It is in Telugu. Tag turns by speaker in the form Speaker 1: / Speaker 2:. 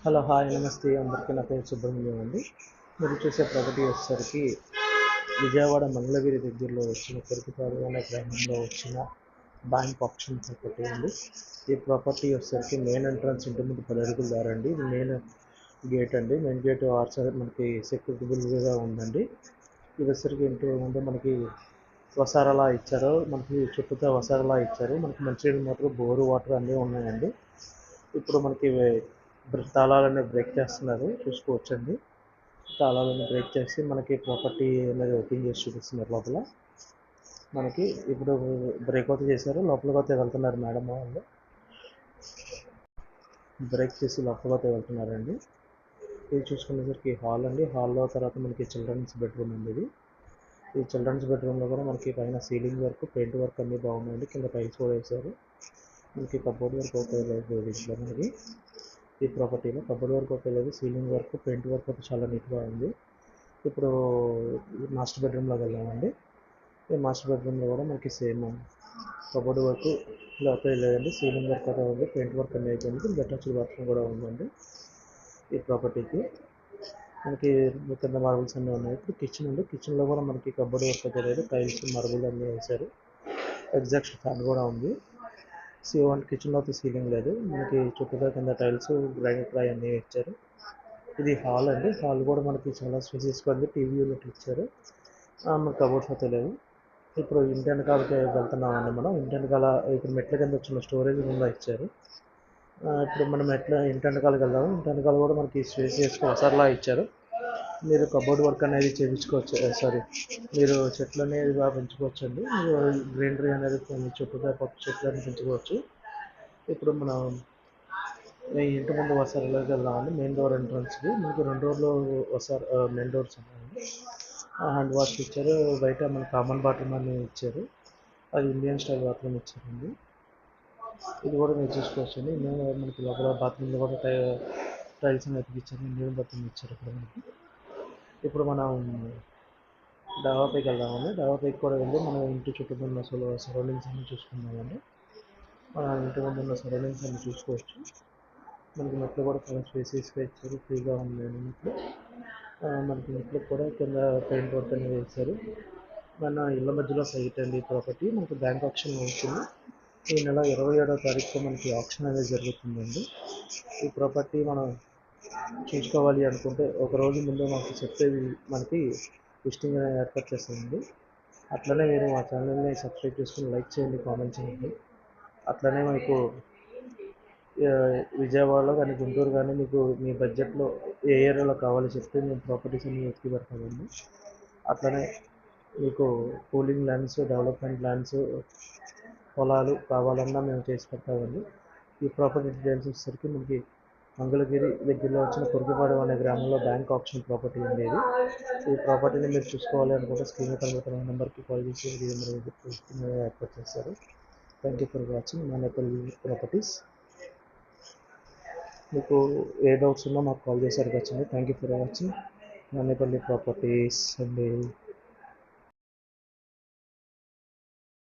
Speaker 1: హలో హాయ్ నమస్తే అందరికీ నా పేరు సుబ్రహ్మణ్యం అండి. మీరు చూసే ప్రాపర్టీ వచ్చేసరికి విజయవాడ మంగళగిరి దగ్గరలో వచ్చిన కొరికిపాడు అనే గ్రామంలో వచ్చిన బ్యాంక్ ఆప్షన్ ప్రాపర్టీ అండి. ఈ ప్రాపర్టీ వచ్చేసరికి మెయిన్ ఎంట్రన్స్ ఇంటి ముందు 10 అడుగుల దారి అండి. ఇది మెయిన్ గేట్ అండి. మెయిన్ గేట్ ఆర్ సైడ్ మనకి సెక్యూరిటబుల్గా ఉందండి. ఇది వచ్చేసరికి ఇంటి ముందు మనకి వసారలా ఇచ్చారు. మనకి చుట్టూతో వసారలా ఇచ్చారు. మనకి మంచినీళ్ళు మోటార్ బోరు వాటర్ అన్నీ ఉన్నాయండి. ఇప్పుడు మనకి తాళాలన్నీ బ్రేక్ చేస్తున్నారు, చూసుకోవచ్చండి. తాళాలన్నీ బ్రేక్ చేసి మనకి ప్రాపర్టీ అనేది ఓపెన్ చేసి చూపిస్తున్నారు లోపల. మనకి ఇప్పుడు బ్రేక్ అవుట్ చేశారు, లోపలికి అయితే వెళ్తున్నారు మేడం వాళ్ళు. బ్రేక్ చేసి లోపలికి అయితే వెళ్తున్నారండి. ఇది చూసుకునేసరికి హాల్ అండి. హాల్లో తర్వాత మనకి చిల్డ్రన్స్ బెడ్రూమ్ అండి. ఇది ఈ చిల్డ్రన్స్ బెడ్రూమ్లో కూడా మనకి పైన సీలింగ్ వర్క్ పెయింట్ వర్క్ అన్నీ బాగున్నాయండి. కింద టైల్స్ కూడా వేశారు. మనకి కబోర్డ్ వర్క్ ఓకే లేదు దీంట్లో. మనకి ఈ ప్రాపర్టీలో కబోర్డ్ వర్క్ ఓకే లేదు, సీలింగ్ వర్క్ పెయింట్ వర్క్ అయితే చాలా నీట్గా ఉంది. ఇప్పుడు మాస్టర్ బెడ్రూమ్లోకి వెళ్దామండి. ఈ మాస్టర్ బెడ్రూమ్లో కూడా మనకి సేమ్ కబోర్డ్ వర్క్ ఓకే లేదండి, సీలింగ్ వర్క్ అయితే ఉంది, పెయింట్ వర్క్ అన్నీ అయిపోయింది. అటాచ్డ్ బాత్రూమ్ కూడా ఉందండి ఈ ప్రాపర్టీకి. మనకి కింద మార్బుల్స్ అన్నీ ఉన్నాయి. ఇప్పుడు కిచెన్ ఉంది. కిచెన్లో కూడా మనకి కబోర్డ్ వర్క్ అయితే లేదు, టైల్స్ మార్బుల్ అన్నీ వేశారు. ఎగ్జాస్ట్ ఫ్యాన్ కూడా ఉంది. కిచెన్లో అయితే సీలింగ్ లేదు. మనకి చుట్టూతో కింద టైల్స్ గ్రానైట్ రాయి అన్నీ ఇచ్చారు. ఇది హాల్ అండి. హాల్ కూడా మనకి చాలా స్పేసియస్గా ఉంది. టీవీ యూనిట్ ఇచ్చారు. మనకి కబోర్డ్స్ అయితే లేవు. ఇప్పుడు ఇంటి వెనకాలకి వెళ్తున్నామండి మనం. ఇంటి వెనకాల ఇప్పుడు మెట్ల కింద వచ్చిన స్టోరేజ్ రూమ్లో ఇచ్చారు. ఇప్పుడు మనం ఇంటి వెనకాలకి వెళ్దాము. ఇంటి వెనకాల కూడా మనకి స్పేసియస్గా వసర్లా ఇచ్చారు. మీరు కబోర్డ్ వర్క్ అనేది చేయించుకోవచ్చు. మీరు చెట్లు అనేది బాగా పెంచుకోవచ్చు అండి. మీరు గ్రీనరీ అనేది చుట్టూతో పక్క చెట్లు అనేది పెంచుకోవచ్చు. ఇప్పుడు మనం ఈ ఇంటి ముందు వసారాలోకి వెళ్దామండి. మెయిన్ డోర్ ఎంట్రన్స్కి మనకి 2 డోర్లు మెయిన్ డోర్స్ ఉన్నాయండి. హ్యాండ్ వాష్ ఇచ్చారు. బయట మన కామన్ బాత్రూమ్ అని ఇచ్చారు. అది ఇండియన్ స్టైల్ బాత్రూమ్ ఇచ్చారండి. ఇది కూడా మీరు చూసుకోవచ్చండి. మనకి లోపల బాత్రూమ్లో కూడా టైల్స్ అనేది ఇచ్చారు. ఇండియన్ బాత్రూమ్ ఇచ్చారు ఇక్కడ మనకి. ఇప్పుడు మనం డాబాపైకి వెళ్దామండి. డాబాపైకి కూడా వెళ్ళి మనం ఇంటి చుట్టూ ఉన్న సరౌండింగ్స్ అన్ని చూసుకుందామండి. మన ఇంటి ముందు ఉన్న సరౌండింగ్స్ అన్ని చూసుకోవచ్చు. మనకి మెట్లు కూడా చాలా స్పేసియస్గా ఇచ్చారు. ఫ్రీగా ఉన్నాయండి మెట్లు. మనకి మెట్లకు కూడా కింద పెయింట్ వర్క్ అనేది వేశారు. మన ఇళ్ళ మధ్యలో సైట్ అండి ఈ ప్రాపర్టీ. మనకి బ్యాంక్ ఆప్షన్ అవుతుంది. ఈ నెల 27వ తారీఖు మనకి ఆప్షన్ అనేది జరుగుతుందండి. ఈ ప్రాపర్టీ మనం చూసుకోవాలి అనుకుంటే ఒకరోజు ముందు మాకు చెప్తే మనకి లిస్టింగ్ అనేది ఏర్పాటు చేస్తామండి. అట్లనే మీరు మా ఛానల్ని సబ్స్క్రైబ్ చేసుకుని లైక్ చేయండి, కామెంట్ చేయండి. అట్లనే మీకు విజయవాడలో కానీ గుంటూరు కానీ మీకు మీ బడ్జెట్లో ఏ ఏరియాలో కావాలో చెప్తే మేము ప్రాపర్టీస్ అన్ని వెతికి పెడతామండి. అట్లనే మీకు కూలింగ్ ల్యాండ్స్, డెవలప్మెంట్ ల్యాండ్స్, పొలాలు కావాలన్నా మేము చేసి పెడతామండి. ఈ ప్రాపర్టీ డీటెయిల్స్ వచ్చేసరికి మనకి మంగళగిరి దగ్గరలో వచ్చిన కొరికిపాడు అనే గ్రామంలో బ్యాంక్ ఆప్షన్ ప్రాపర్టీ ఉంది. ఈ ప్రాపర్టీని మీరు చూసుకోవాలి అనుకుంటే స్క్రీన్ కనబడుతున్న నెంబర్కి కాల్ చేసి మీరు ఏర్పాటు చేస్తారు. Thank you for watching Manepalli properties. మీకు ఏ డౌట్స్ ఉన్నా మాకు కాల్ చేసి అడగచ్చండి. Thank you for watching Manepalli properties అండి.